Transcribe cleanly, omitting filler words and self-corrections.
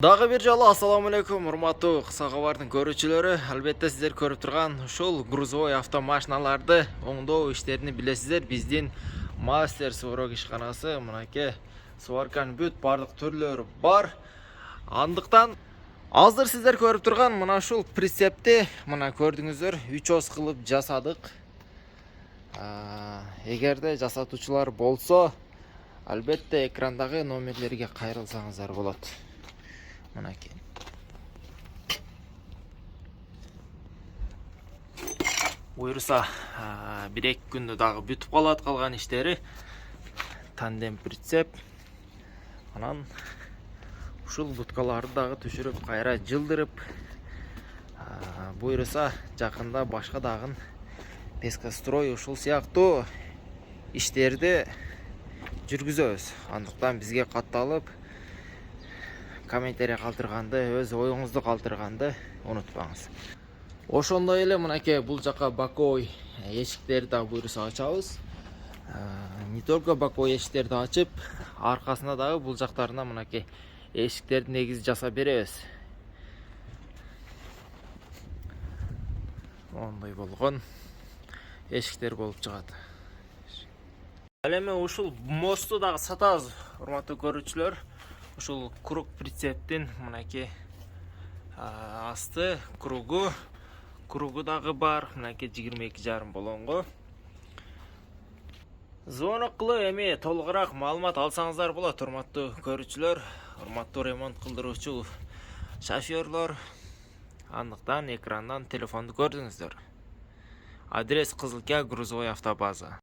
Дагы бир жолу ассаламу алейкум, урматтуу кыска кабардын көрүүчүлөрү. Албетте сиздер көрүп турган ушул грузовой автомашиналарды оңдоо иштерин билесиздер. Биздин мастер сварок ишканасы мынакей сварканын бүт бардык түрлөрү бар. Андыктан азыр сиздер көрүп турган мына ушул прицепти мына көрдүңүздөр 3 ос кылып жасадык. Эгерде жасатуучулар болсо, албетте экрандагы номерлерге кайрылсаңыздар болот. Мынакей. Буюрса, 1-2 күндө дагы бүтүп калат калган иштери. Тандем прицеп. Анан ушул буткаларды дагы түшүрүп, кайра жылдырып, буюрса жакында башка дагы пескострой ушул сыяктуу иштерди жүргүзөбүз. Андыктан бизге катталып комментарий калтырганды, өз оюңузду калтырганды унутпаңыз. Ошондой эле мынакей бул жака боковой эшиктерди да буюрса ачабыз. Не только боковой эшиктерди ачып, аркасына дагы бул жактарына мынакей эшиктерди негизи жасап беребиз. Ондой болгон эшиктер болуп чыгат. Ал эми ушул мосту дагы сатабыз, урматтуу көрүүчүлөр. Ушул круг прицептин мынакей асты кругу дагы бар, мынакей 22,5 болонго. Звонок кылып эми толугураак маалымат алсаңыздар болот, урматтуу көрүүчүлөр, урматтуу ремонт кылдыруучу шофёрлор. Андыктан экрандан телефонду көрдүңүздөр. Адрес Кызылкия грузовой автобаза.